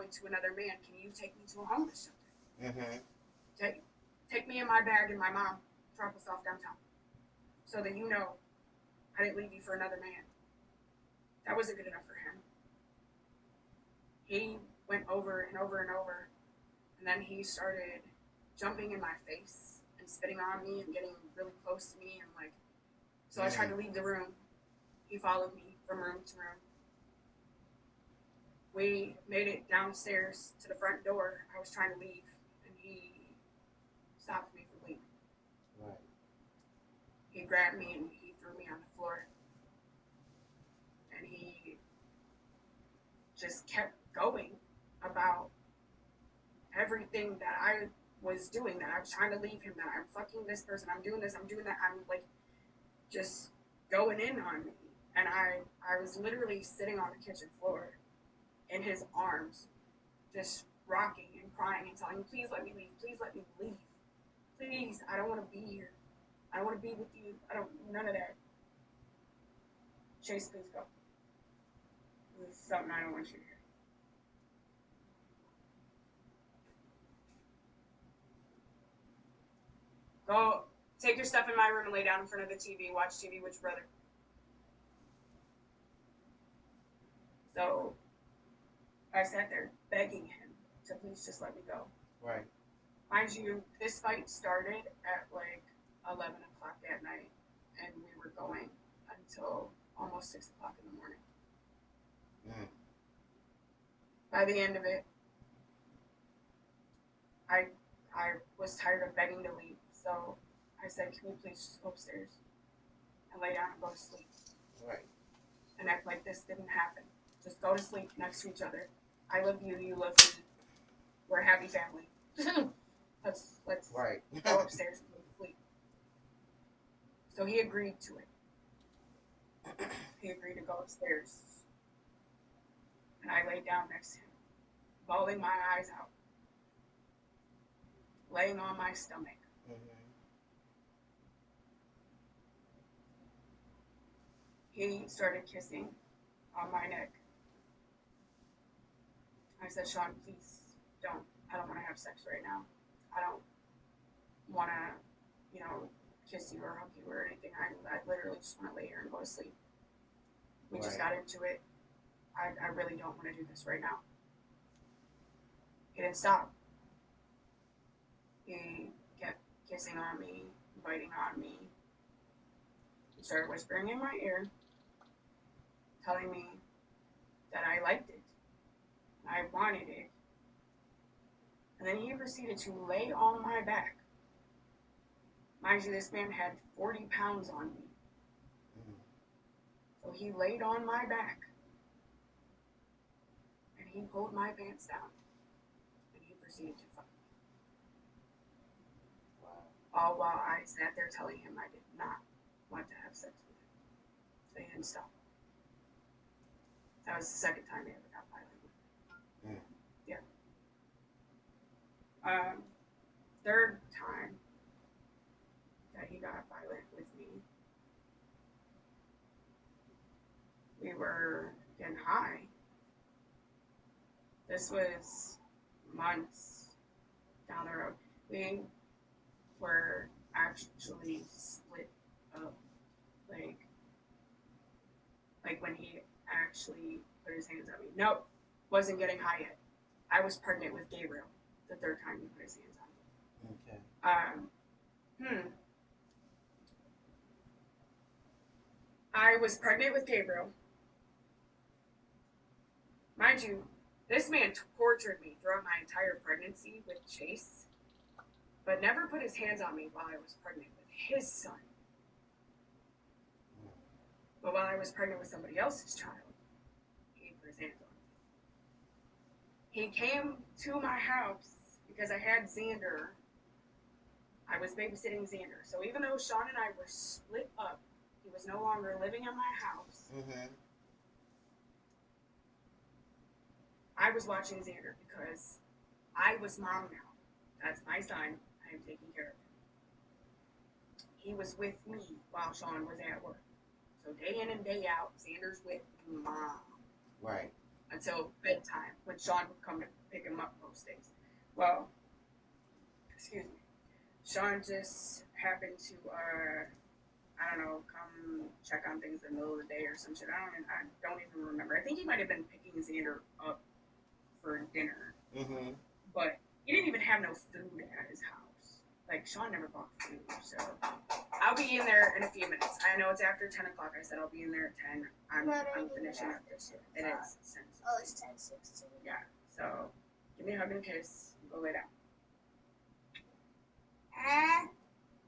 going to another man. Can you take me to a homeless shelter? Mm-hmm. Take me and my bag and my mom, drop us off downtown, so that you know I didn't leave you for another man. That wasn't good enough for him. He went over and over and over, and then he started jumping in my face and spitting on me and getting really close to me, and like, so I tried to leave the room. He followed me from room to room. We made it downstairs to the front door. I was trying to leave, and he stopped me from leaving. Right. He grabbed me and he threw me on the floor. And he just kept going about everything that I was doing, that I was trying to leave him, that I'm fucking this person, I'm doing this, I'm doing that. I'm like just going in on me. And I was literally sitting on the kitchen floor in his arms, just rocking and crying and telling him, please let me leave, please let me leave. Please, I don't want to be here. I don't want to be with you. I don't, none of that. Chase, please go. This is something I don't want you to hear. Go, take your stuff in my room and lay down in front of the TV. Watch TV with your brother. So I sat there begging him to please just let me go. Right. Mind you, this fight started at like 11 o'clock at night, and we were going until almost 6 o'clock in the morning. Mm. By the end of it, I was tired of begging to leave, so I said, can you please just go upstairs and lay down and go to sleep? Right. And act like this didn't happen. Just go to sleep next to each other. I love you, you love me. We're a happy family. let's right. go upstairs and go to sleep. So he agreed to it. He agreed to go upstairs. And I laid down next to him, bawling my eyes out, laying on my stomach. Mm-hmm. He started kissing on my neck. I said, Sean, please don't. I don't want to have sex right now. I don't want to, kiss you or hug you or anything. I literally just want to lay here and go to sleep. We just got into it. I really don't want to do this right now. He didn't stop. He kept kissing on me, biting on me. He started whispering in my ear, telling me that I liked it. I wanted it. And then he proceeded to lay on my back. Mind you, this man had 40 pounds on me. Mm-hmm. So he laid on my back. And he pulled my pants down. And he proceeded to fuck me. Wow. All while I sat there telling him I did not want to have sex with him. So he didn't stop. That was the second time he ever got violent with me. Mm. Yeah. Third time that he got violent with me, we were getting high. This was months down the road. We were actually split up. Like when he actually put his hands on me. Nope, wasn't getting high yet. I was pregnant with Gabriel the third time he put his hands on me. Okay. I was pregnant with Gabriel. Mind you, this man tortured me throughout my entire pregnancy with Chase, but never put his hands on me while I was pregnant with his son. But while I was pregnant with somebody else's child, he put his hands on me. He came to my house because I had Xander. I was babysitting Xander. So even though Sean and I were split up, he was no longer living in my house. Mm-hmm. I was watching Xander because I was mom now. That's my son. I am taking care of him. He was with me while Sean was at work. So day in and day out, Xander's with mom. Right. until bedtime when Sean would come to pick him up most days. Well, excuse me. Sean just happened to I don't know, come check on things in the middle of the day or some shit. I don't even remember. I think he might have been picking Xander up for dinner. Mm-hmm. But he didn't even have no food at his house. Like, Sean never bought food, so I'll be in there in a few minutes. I know it's after 10 o'clock. I said I'll be in there at 10. I'm finishing up this shit. It is 10. Oh, it's 10:16. Yeah, so give me a hug and a kiss. Go lay down.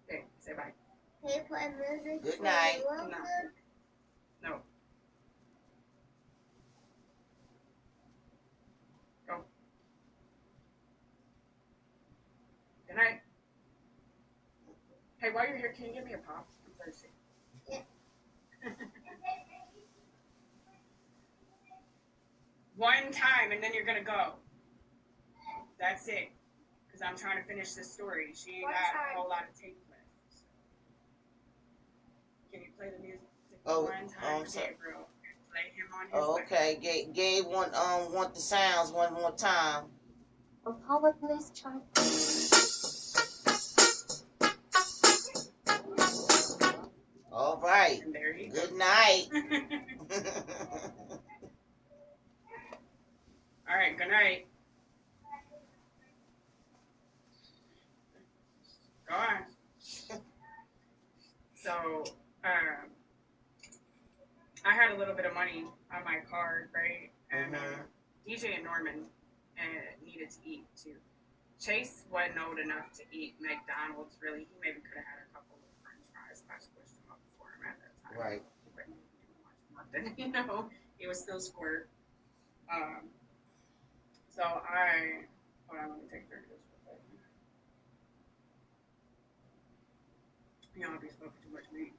Okay, say bye. Can you play music? Good night. No. Go. Good night. Hey, while you're here, can you give me a pop? I'm thirsty. Yeah. One time, and then you're gonna go. That's it. Because I'm trying to finish this story. She ain't One got time. a whole lot of tape left. So. Can you play the music Oh, one time for sorry. Gabriel? Play him on his Oh, way. okay. Gabe want the sounds one more time. Apologize, child. All right. And there you Good go. night. All right, good night. Go on. So, I had a little bit of money on my card, right? And DJ and Norman needed to eat too. Chase wasn't old enough to eat McDonald's. Really, he maybe could have had a couple of French fries. I squished him up for him at that time. Right. But you know, he was still squirt. So hold on, let me take care of this real quick. You know, I'll be smoking too much weed.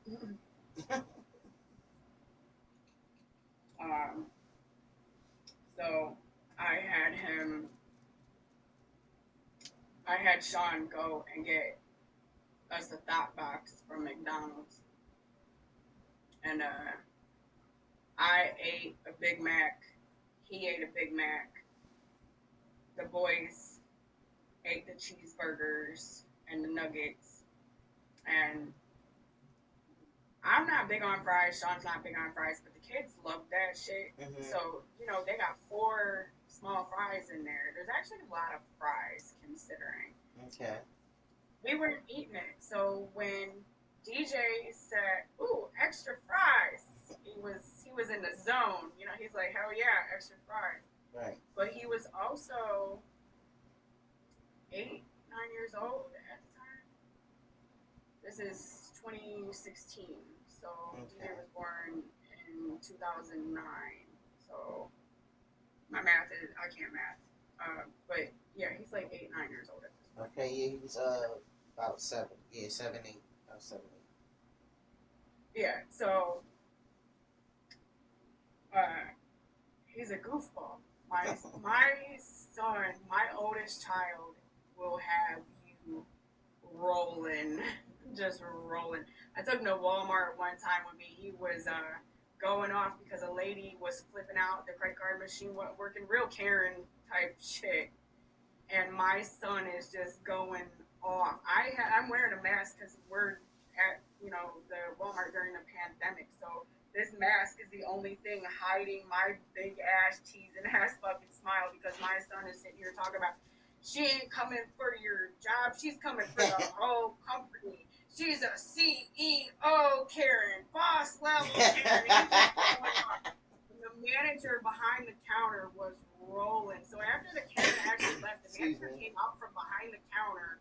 So I had Sean go and get us a thought box from McDonald's. And I ate a Big Mac. He ate a Big Mac. The boys ate the cheeseburgers and the nuggets. And I'm not big on fries. Sean's not big on fries, but the kids love that shit. Mm-hmm. So, you know, they got 4 small fries in there. There's actually a lot of fries considering. Okay. We weren't eating it. So when DJ said, "Ooh, extra fries," he was in the zone. You know, he's like, "Hell yeah, extra fries." Right. But he was also 8, 9 years old at the time. This is 2016. So DJ was born in 2009. So my math is, I can't math. But yeah, he's like 8, 9 years old at this point. Okay, yeah, he was about 7. Yeah, 7, 8. About 7, 8. Yeah, so he's a goofball. My son, my oldest child, will have you rolling, just rolling. I took him to Walmart one time with me. He was going off because a lady was flipping out. The credit card machine wasn't working. Real Karen type shit. And my son is just going off. I'm wearing a mask because we're at, you know, the Walmart during the pandemic. So this mask is the only thing hiding my big ass cheese and ass fucking smile, because my son is sitting here talking about, she ain't coming for your job. She's coming for the whole company. She's a CEO, Karen, boss level Karen. The manager behind the counter was rolling. So after the Karen actually left, the manager came out from behind the counter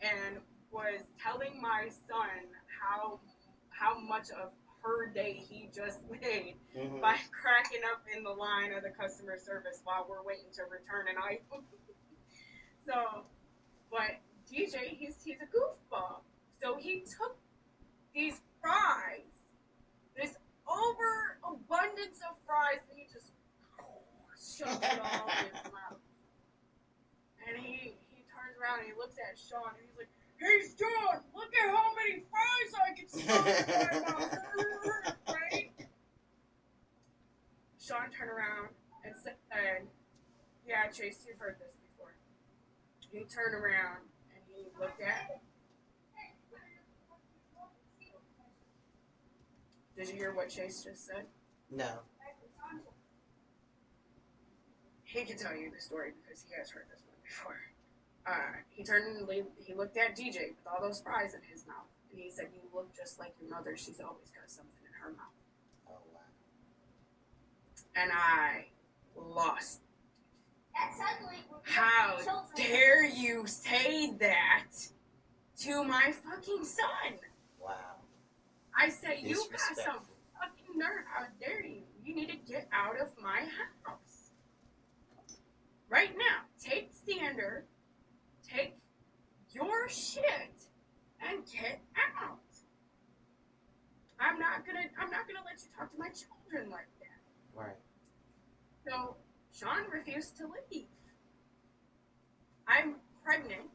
and was telling my son how much of her day he just made by cracking up in the line of the customer service while we're waiting to return an item. So, but DJ, he's a goofball. So he took these fries, this overabundance of fries, and he just shoved it all in his mouth. And he turns around and he looks at Sean and he's like, "Hey, Sean, look at how many fries I can stuff in my mouth." Right? Sean turned around and said, Chase, you've heard this before. He turned around and he looked at me. Did you hear what Chase just said? No. He can tell you the story because he has heard this one before. He turned and he looked at DJ with all those fries in his mouth. And he said, "You look just like your mother. She's always got something in her mouth." Oh, wow. And I lost. How dare you say that to my fucking son? Wow. I said, "You got some Disrespectful. fucking nerve. How dare you? You need to get out of my house. Right now. Take Sander, take your shit, and get out. I'm not gonna let you talk to my children like that." Right. So Sean refused to leave. I'm pregnant,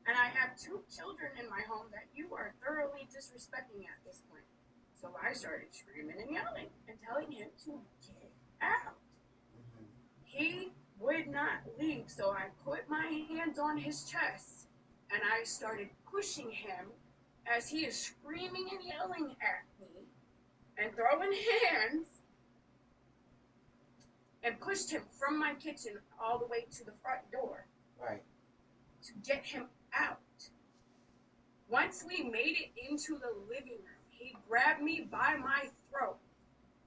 and I have 2 children in my home that you are thoroughly disrespecting at this point. So I started screaming and yelling and telling him to get out. Mm-hmm. He would not leave, so I put my hands on his chest and I started pushing him as he is screaming and yelling at me and throwing hands, and pushed him from my kitchen all the way to the front door. Right. To get him out. Once we made it into the living room, he grabbed me by my throat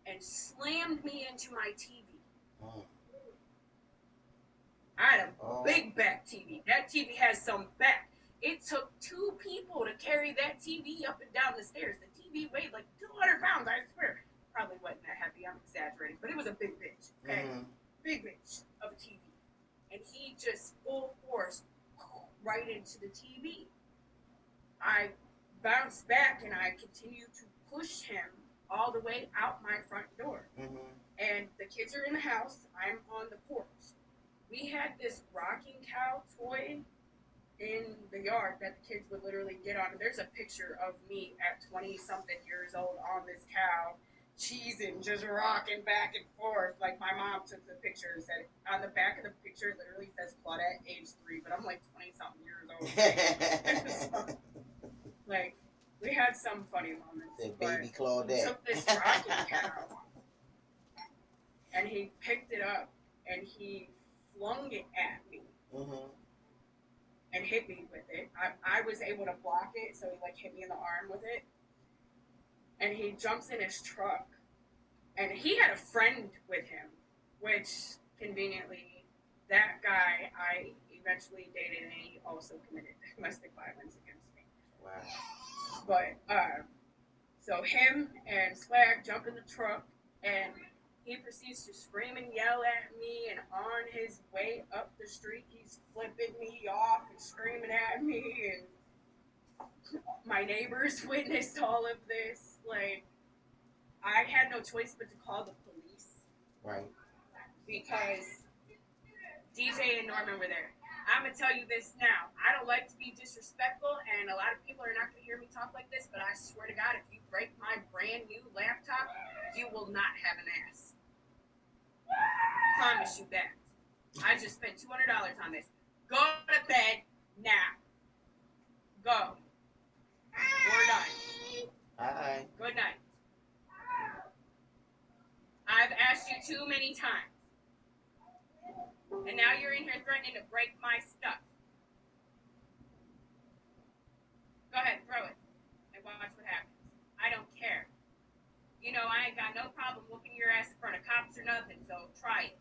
and slammed me into my TV. Mm. I had a big back TV. That TV has some back. It took 2 people to carry that TV up and down the stairs. The TV weighed like 200 pounds, I swear. Probably wasn't that heavy, I'm exaggerating, but it was a big bitch, okay? Mm-hmm. Big bitch of a TV. And he just full force right into the TV. I bounced back and I continued to push him all the way out my front door. Mm-hmm. And the kids are in the house. I'm on the porch. We had this rocking cow toy in the yard that the kids would literally get on. There's a picture of me at 20-something years old on this cow, cheesing, just rocking back and forth. Like, my mom took the pictures, and on the back of the picture it literally says Claudette, age 3, but I'm like 20-something years old. So, like, we had some funny moments. The but baby Claudette. he took this rocking cow and he picked it up and he flung it at me. Mm-hmm. And hit me with it. I was able to block it, so he like hit me in the arm with it. And he jumps in his truck, and he had a friend with him, which conveniently, that guy I eventually dated, and he also committed domestic violence against me. Wow. But so him and Swag jump in the truck, and he proceeds to scream and yell at me, and on his way up the street, he's flipping me off and screaming at me, and my neighbors witnessed all of this. Like, I had no choice but to call the police. Right. Because DJ and Norman were there. I'm going to tell you this now. I don't like to be disrespectful, and a lot of people are not going to hear me talk like this, but I swear to God, if you break my brand new laptop, you will not have an ass. Promise you that. I just spent $200 on this. Go to bed now. Go. We're done. Bye. Good night. I've asked you too many times. And now you're in here threatening to break my stuff. Go ahead, throw it. And watch what happens. I don't care. You know, I ain't got no problem whooping your ass in front of cops or nothing, so try it.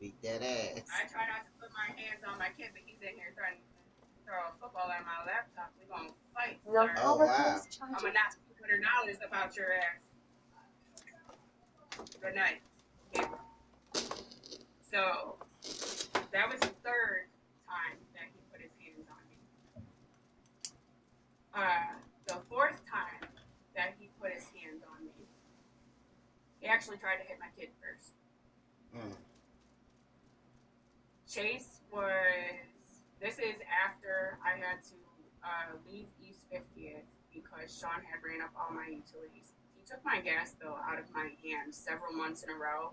Beat that ass. I try not to put my hands on my kid, but he's in here trying to throw a football at my laptop. We're going to fight. No sir. Oh, wow. I'm going to knock $200 about your ass. Good night, Gabriel. So, that was the 3rd time that he put his hands on me. The 4th time that he put his hands on me, he actually tried to hit my kid first. Mm. Chase was, this is after I had to leave East 50th because Sean had ran up all my utilities. He took my gas bill out of my hands several months in a row